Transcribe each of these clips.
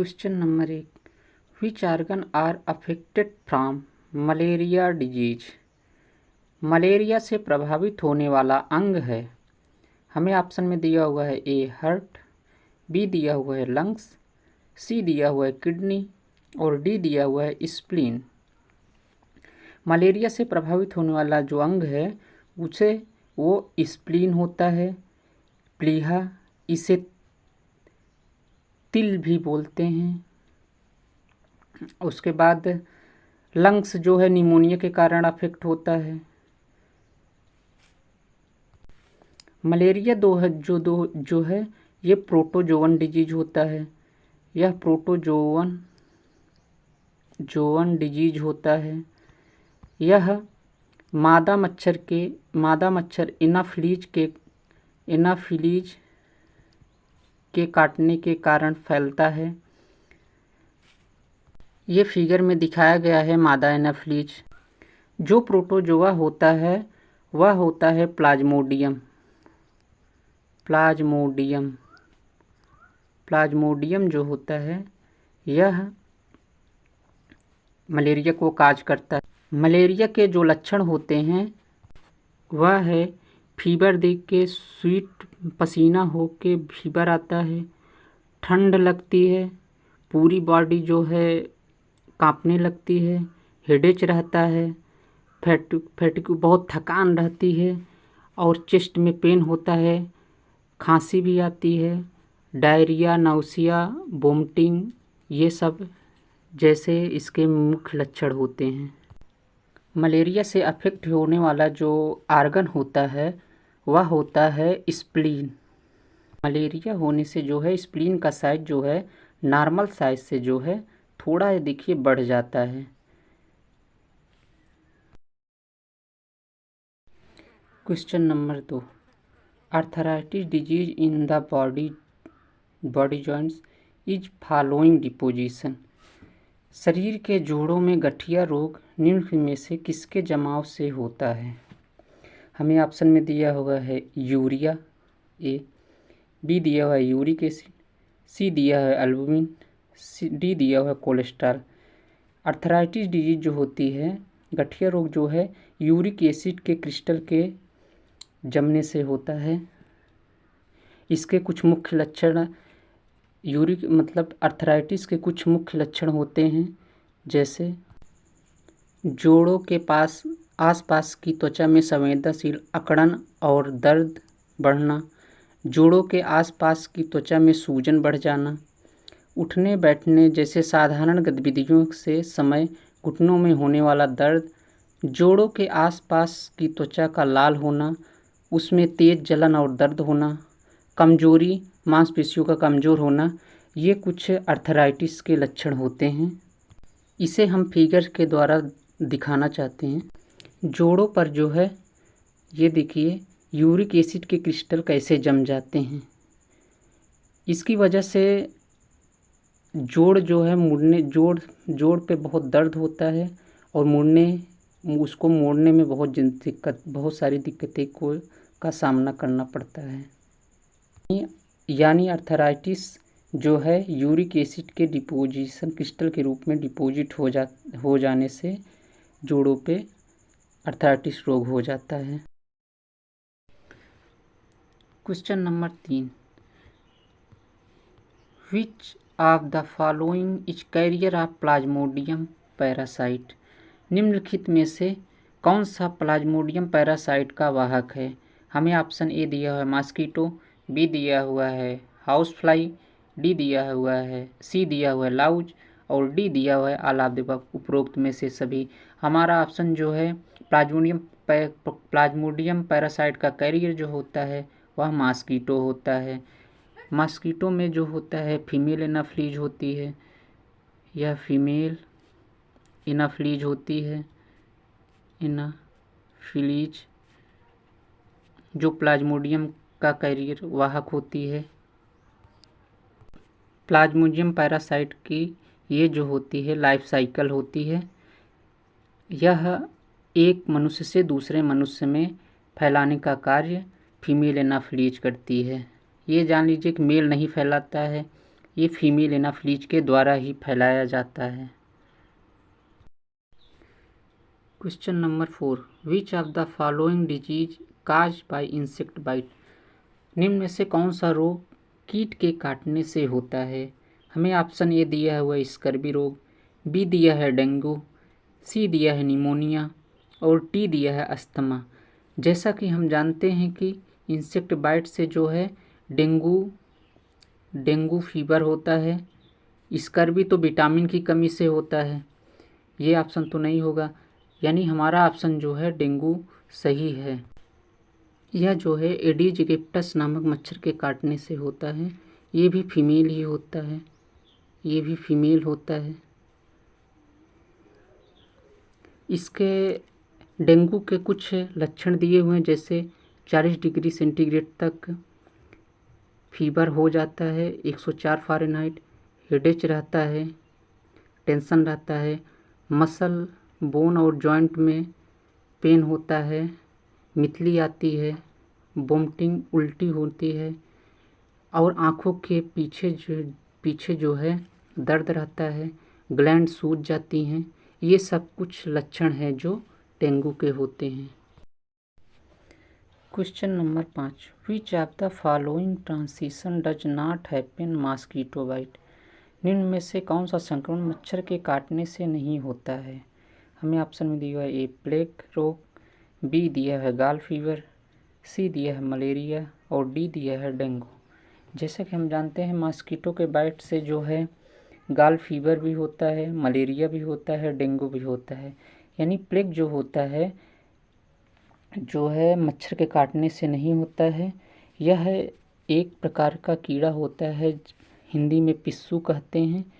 Question number 1, which organ are affected from malaria disease. Malaria से प्रभावित होने वाला अंग है। हमें ऑप्शन में दिया हुआ है ए हार्ट, बी दिया हुआ है लंग्स, सी दिया हुआ है किडनी और डी दिया हुआ है स्प्लीन। मलेरिया से प्रभावित होने वाला जो अंग है उसे वो स्प्लीन होता है। प्लीहा, इसे तिल भी बोलते हैं। उसके बाद लंग्स जो है निमोनिया के कारण अफेक्ट होता है। मलेरिया जो है ये प्रोटोजोवन डिजीज होता है। यह प्रोटोजोवन डिजीज होता है। यह मादा मच्छर एनाफिलीज के काटने के कारण फैलता है। ये फिगर में दिखाया गया है मादा एनाफिलीज। जो प्रोटोजोआ होता है वह होता है प्लाज्मोडियम जो होता है यह मलेरिया को काज करता है। मलेरिया के जो लक्षण होते हैं वह है फीवर देख के स्वीट पसीना हो के फीवर आता है, ठंड लगती है, पूरी बॉडी जो है कांपने लगती है, हेडेक रहता है, फैटिग बहुत थकान रहती है और चेस्ट में पेन होता है, खांसी भी आती है, डायरिया, नाउसिया, वोमिटिंग, ये सब जैसे इसके मुख्य लक्षण होते हैं। मलेरिया से अफेक्ट होने वाला जो आर्गन होता है वह होता है स्प्लीन। मलेरिया होने से जो है स्प्लीन का साइज जो है नॉर्मल साइज से जो है थोड़ा देखिए बढ़ जाता है। Question number 2, arthritis disease in the body joints is following deposition. शरीर के जोड़ों में गठिया रोग निम्न में से किसके जमाव से होता है। हमें ऑप्शन में दिया हुआ है यूरिया ए, बी दिया हुआ है यूरिक एसिड, सी दिया है एल्बुमिन, डी दिया हुआ है कोलेस्ट्रॉल। आर्थराइटिस डिजीज जो होती है, गठिया रोग जो है यूरिक एसिड के क्रिस्टल के जमने से होता है। इसके कुछ मुख्य लक्षण आर्थराइटिस के कुछ मुख्य लक्षण होते हैं, जैसे जोड़ों के आसपास की त्वचा में संवेदनशील अकड़न और दर्द बढ़ना, जोड़ों के आसपास की त्वचा में सूजन बढ़ जाना, उठने बैठने जैसे साधारण गतिविधियों से समय घुटनों में होने वाला दर्द, जोड़ों के आसपास की त्वचा का लाल होना, उसमें तेज जलन और दर्द होना, कमजोरी, मांसपेशियों का कमज़ोर होना, ये कुछ आर्थराइटिस के लक्षण होते हैं। इसे हम फिगर के द्वारा दिखाना चाहते हैं। जोड़ों पर जो है ये देखिए यूरिक एसिड के क्रिस्टल कैसे जम जाते हैं। इसकी वजह से जोड़ जो है जोड़ पे बहुत दर्द होता है और उसको मोड़ने में बहुत सारी दिक्कतें का सामना करना पड़ता है। यानी आर्थराइटिस जो है यूरिक एसिड के डिपोजिशन क्रिस्टल के रूप में डिपॉजिट हो जाने से जोड़ों पे आर्थराइटिस रोग हो जाता है। Question number 3, which of the following is carrier of Plasmodium parasite. निम्नलिखित में से कौन सा प्लाज्मोडियम पैरासाइट का वाहक है। हमें ऑप्शन ए दिया हुआ है मॉस्किटो, बी दिया हुआ है हाउस फ्लाई, डी दिया हुआ है, सी दिया हुआ है लाउज और डी दिया हुआ है ऑल ऑफ द अबव, उपरोक्त में से सभी। हमारा ऑप्शन जो है प्लाज्मोडियम पैरासाइट का कैरियर जो होता है वह मॉस्किटो होता है। मॉस्किटो में जो होता है फीमेल एनाफिलीज होती है, यह फीमेल एनाफिलीज होती है। एनाफिलीज जो प्लाज्मोडियम का कैरियर वाहक होती है। प्लाज्मोडियम पैरासाइट की ये जो होती है लाइफ साइकिल होती है, यह एक मनुष्य से दूसरे मनुष्य में फैलाने का कार्य फीमेल एनाफिलीज करती है। ये जान लीजिए कि मेल नहीं फैलाता है, ये फीमेल एनाफिलीज के द्वारा ही फैलाया जाता है। Question number 4, which of the following disease caused by insect bite. निम्न में से कौन सा रोग कीट के काटने से होता है। हमें ऑप्शन ए दिया हुआ है स्कर्वी रोग, बी दिया है डेंगू, सी दिया है निमोनिया और डी दिया है अस्थमा। जैसा कि हम जानते हैं कि इंसेक्ट बाइट से जो है डेंगू फीवर होता है। स्कर्वी तो विटामिन की कमी से होता है। ये ऑप्शन तो नहीं होगा, यानी हमारा ऑप्शन जो है डेंगू सही है। यह जो है एडीज एगिप्टस नामक मच्छर के काटने से होता है। ये भी फीमेल ही होता है, ये भी फीमेल होता है। इसके डेंगू के कुछ लक्षण दिए हुए हैं, जैसे 40 डिग्री सेंटीग्रेड तक फीवर हो जाता है, 104 फ़ारेनहाइट, हेडेक रहता है, टेंशन रहता है, मसल बोन और जॉइंट में पेन होता है, मितली आती है, वोमिटिंग उल्टी होती है और आँखों के पीछे जो है दर्द रहता है, ग्लैंड सूज जाती हैं। ये सब कुछ लक्षण हैं जो डेंगू के होते हैं। Question number 5, which of the following transition does not happen mosquito bite. निम्न में से कौन सा संक्रमण मच्छर के काटने से नहीं होता है। हमें ऑप्शन में दिया है ए प्लेग रोग, बी दिया है गाल फीवर, सी दिया है मलेरिया और डी दिया है डेंगू। जैसा कि हम जानते हैं मॉस्किटो के बाइट से जो है गाल फीवर भी होता है, मलेरिया भी होता है, डेंगू भी होता है। यानी प्लेग जो होता है जो है मच्छर के काटने से नहीं होता है। यह एक प्रकार का कीड़ा होता है, हिंदी में पिस्सू कहते हैं।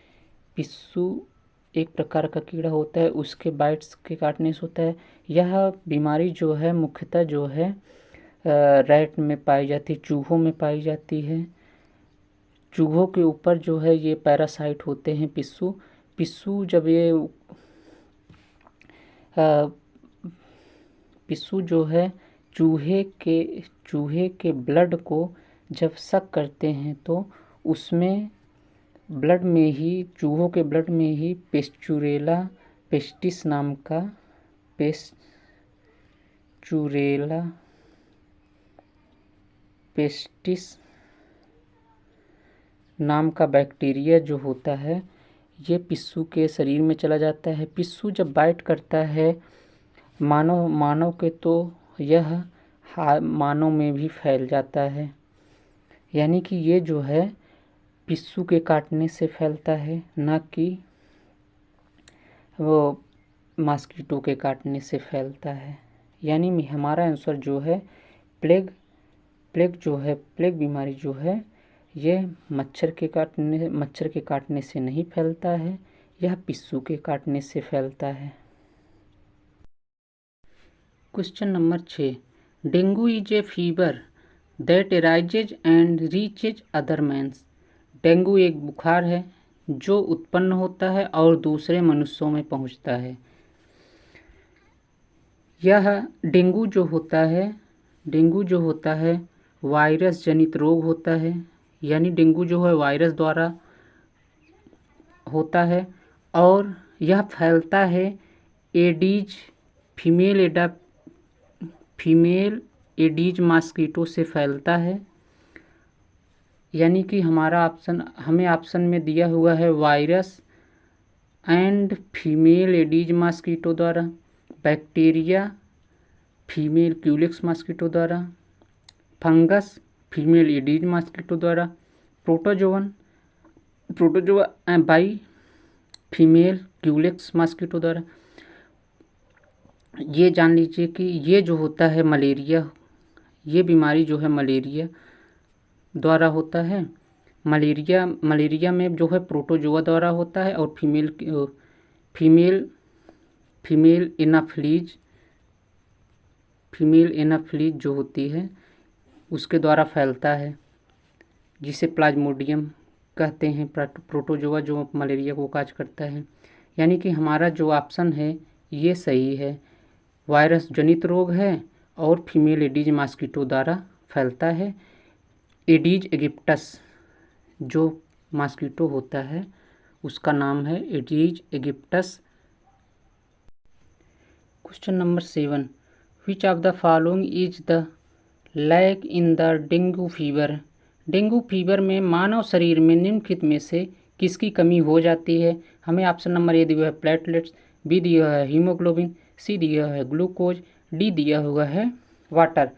पिस्सू एक प्रकार का कीड़ा होता है, उसके बाइट्स के काटने से होता है। यह बीमारी जो है मुख्यतः जो है रैट में पाई जाती है, चूहों में पाई जाती है। चूहों के ऊपर जो है ये पैरासाइट होते हैं पिस्सू जब ये पिस्सू जो है चूहे के ब्लड को जब सक करते हैं तो उसमें ब्लड में ही चूहों के ब्लड में ही पेस्चुरेला पेस्टिस नाम का बैक्टीरिया जो होता है ये पिस्सू के शरीर में चला जाता है। पिस्सू जब बाइट करता है मानव के तो यह मानव में भी फैल जाता है। यानी कि ये जो है पिस्सू के काटने से फैलता है, ना कि वो मॉस्किटो के काटने से फैलता है। यानी हमारा आंसर जो है प्लेग बीमारी जो है ये मच्छर के काटने से नहीं फैलता है, यह पिस्सू के काटने से फैलता है। Question number 6, dengue is a fever that arises and reaches other mans. Dengue एक बुखार है जो उत्पन्न होता है और दूसरे मनुष्यों में पहुंचता है। यह डेंगू जो होता है वायरस जनित रोग होता है। यानी डेंगू जो है वायरस द्वारा होता है और यह फैलता है एडीज फीमेल एडीज मॉस्किटो से फैलता है। यानी कि हमें ऑप्शन में दिया हुआ है virus and female aedes mosquito द्वारा, बैक्टीरिया फीमेल क्यूलेक्स मॉस्किटो द्वारा, फंगस फीमेल एडीज मॉस्किटो द्वारा, protozoa by female culex mosquito द्वारा। ये जान लीजिए कि ये जो होता है मलेरिया, ये बीमारी जो है मलेरिया द्वारा होता है। मलेरिया में जो है प्रोटोजोआ द्वारा होता है और फीमेल एनाफिलीज जो होती है उसके द्वारा फैलता है, जिसे प्लाज्मोडियम कहते हैं। प्रोटोजोआ जो मलेरिया को काज करता है। यानी कि हमारा जो ऑप्शन है ये सही है, वायरस जनित रोग है और फीमेल एडीज मॉस्किटो द्वारा फैलता है। एडीज एगिप्टस जो मॉस्किटो होता है उसका नाम है Aedes aegypti. Question number 7, which of the following is the lack in the dengue fever. Dengue fever में मानव शरीर में निम्नलिखित में से किसकी कमी हो जाती है। हमें ऑप्शन नंबर ए दिया है प्लेटलेट्स, बी दिया है हीमोग्लोबिन, सी दिया है ग्लूकोज, डी दिया हुआ है वाटर।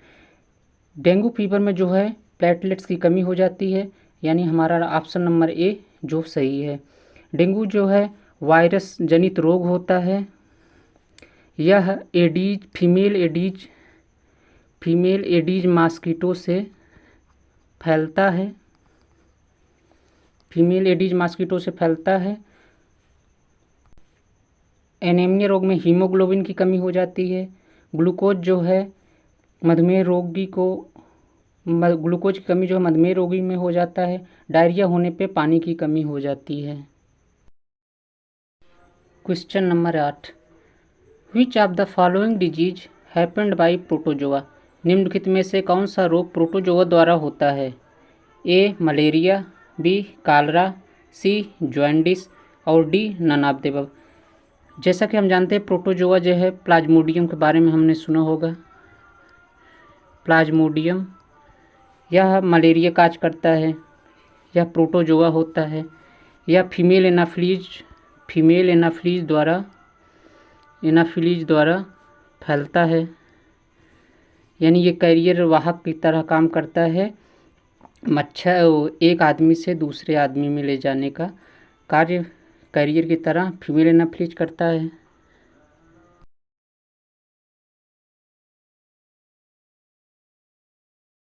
डेंगू फीवर में जो है प्लेटलेट्स की कमी हो जाती है, यानी हमारा ऑप्शन नंबर ए जो सही है। डेंगू जो है वायरस जनित रोग होता है। यह फीमेल एडीज मॉस्किटो से फैलता है। फीमेल एडीज मॉस्किटो से फैलता है। एनीमिया रोग में हीमोग्लोबिन की कमी हो जाती है। ग्लूकोज जो है मधुमेह रोगी को ग्लूकोज की कमी जो है मधुमेह रोगी में हो जाता है। डायरिया होने पे पानी की कमी हो जाती है। Question number 8, which of the following disease happened by protozoa. निम्नलिखित में से कौन सा रोग प्रोटोजोआ द्वारा होता है। A malaria, b cholera, c jaundice और d none of the above. जैसा कि हम जानते हैं प्रोटोजोआ जो है प्लाज्मोडियम के बारे में हमने सुना होगा। प्लाज्मोडियम यह मलेरिया काज करता है, यह प्रोटोजोआ होता है। यह फीमेल एनाफिलीज द्वारा फैलता है, यानी ये कैरियर वाहक की तरह काम करता है। मच्छर एक आदमी से दूसरे आदमी में ले जाने का कार्य कैरियर की तरह फीमेल एनाफिलीज करता है।